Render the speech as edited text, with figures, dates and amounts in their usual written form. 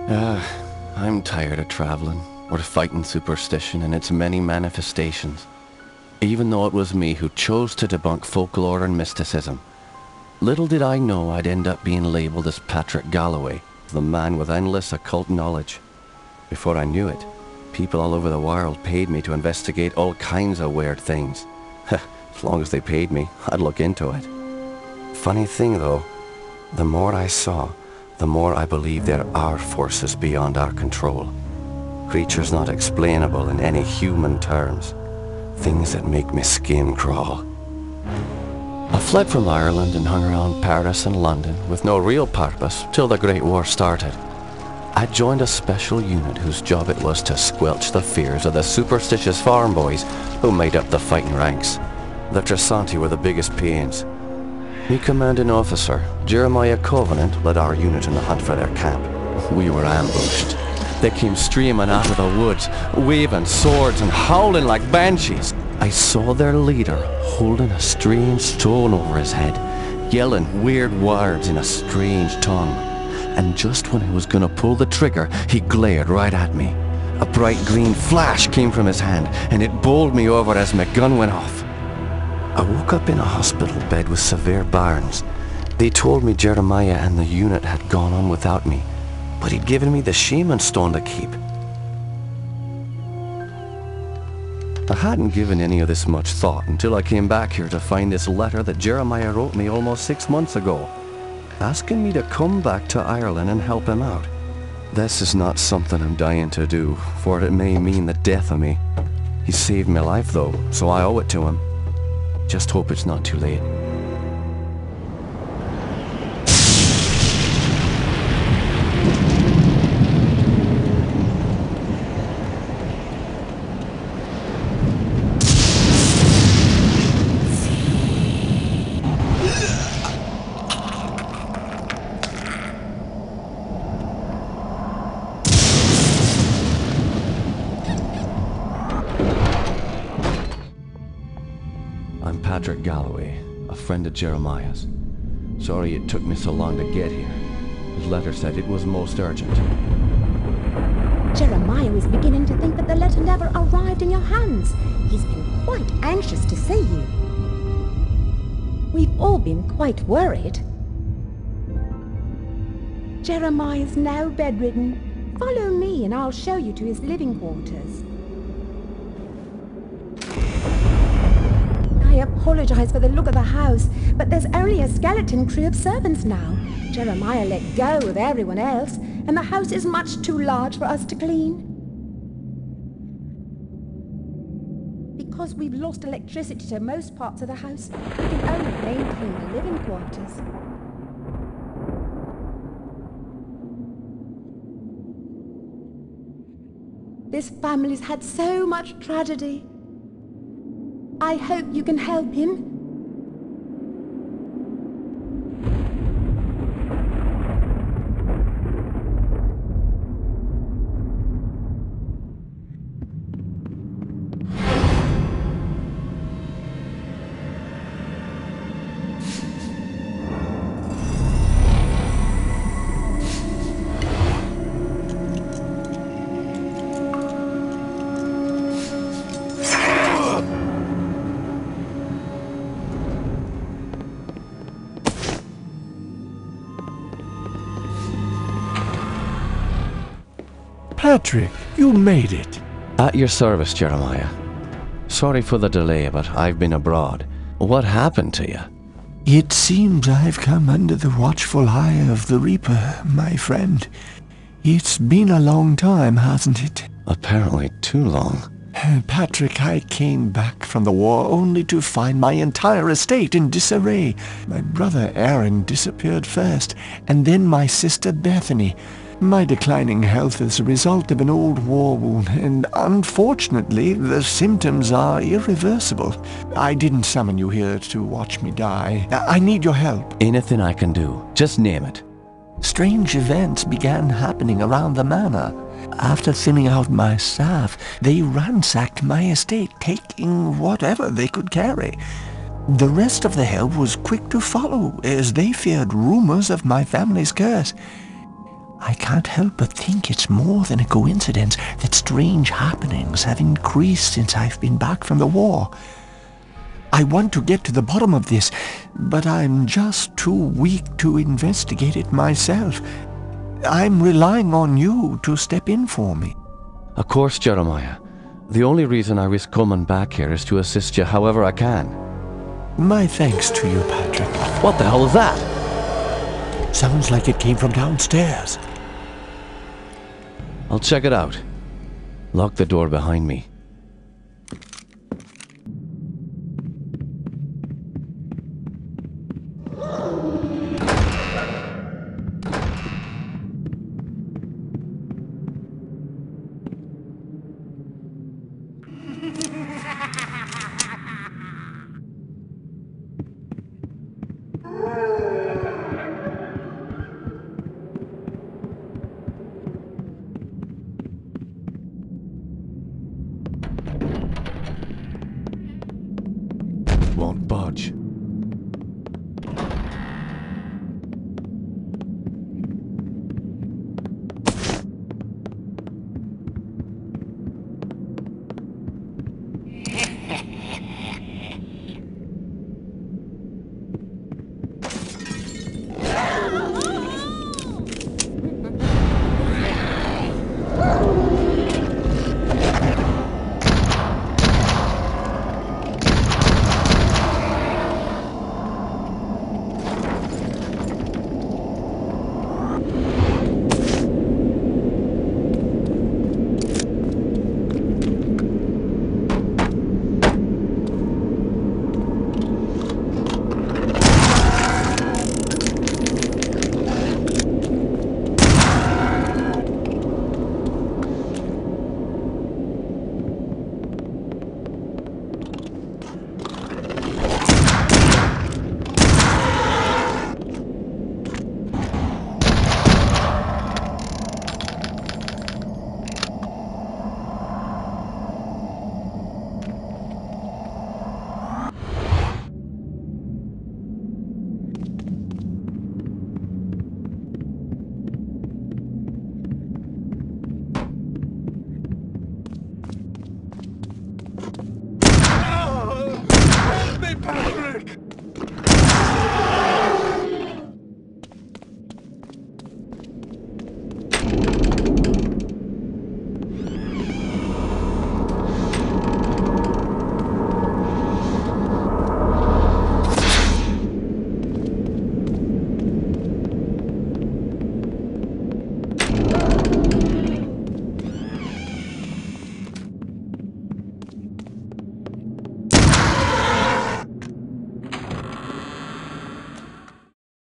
I'm tired of traveling, or fighting superstition and its many manifestations. Even though it was me who chose to debunk folklore and mysticism. Little did I know I'd end up being labelled as Patrick Galloway, the man with endless occult knowledge. Before I knew it, people all over the world paid me to investigate all kinds of weird things. As long as they paid me, I'd look into it. Funny thing though, the more I saw, the more I believe there are forces beyond our control. Creatures not explainable in any human terms. Things that make me skin crawl. I fled from Ireland and hung around Paris and London with no real purpose till the Great War started. I joined a special unit whose job it was to squelch the fears of the superstitious farm boys who made up the fighting ranks. The Tresanti were the biggest pains. Me commanding officer, Jeremiah Covenant, led our unit in the hunt for their camp. We were ambushed. They came streaming out of the woods, waving swords and howling like banshees. I saw their leader holding a strange stone over his head, yelling weird words in a strange tongue. And just when I was gonna pull the trigger, he glared right at me. A bright green flash came from his hand, and it bowled me over as my gun went off. I woke up in a hospital bed with severe burns. They told me Jeremiah and the unit had gone on without me, but he'd given me the shaman stone to keep. I hadn't given any of this much thought until I came back here to find this letter that Jeremiah wrote me almost 6 months ago, asking me to come back to Ireland and help him out. This is not something I'm dying to do, for it may mean the death of me. He saved my life though, so I owe it to him. Just hope it's not too late. I'm Patrick Galloway, a friend of Jeremiah's. Sorry it took me so long to get here. His letter said it was most urgent. Jeremiah was beginning to think that the letter never arrived in your hands. He's been quite anxious to see you. We've all been quite worried. Jeremiah's now bedridden. Follow me and I'll show you to his living quarters. I apologize for the look of the house, but there's only a skeleton crew of servants now. Jeremiah let go of everyone else, and the house is much too large for us to clean. Because we've lost electricity to most parts of the house, we can only maintain the living quarters. This family's had so much tragedy. I hope you can help him. Patrick, you made it. At your service, Jeremiah. Sorry for the delay, but I've been abroad. What happened to you? It seems I've come under the watchful eye of the Reaper, my friend. It's been a long time, hasn't it? Apparently too long. Patrick, I came back from the war only to find my entire estate in disarray. My brother Aaron disappeared first, and then my sister Bethany. My declining health is a result of an old war wound, and unfortunately, the symptoms are irreversible. I didn't summon you here to watch me die. I need your help. Anything I can do. Just name it. Strange events began happening around the manor. After thinning out my staff, they ransacked my estate, taking whatever they could carry. The rest of the help was quick to follow, as they feared rumors of my family's curse. I can't help but think it's more than a coincidence that strange happenings have increased since I've been back from the war. I want to get to the bottom of this, but I'm just too weak to investigate it myself. I'm relying on you to step in for me. Of course, Jeremiah. The only reason I risk coming back here is to assist you however I can. My thanks to you, Patrick. What the hell is that? Sounds like it came from downstairs. I'll check it out. Lock the door behind me.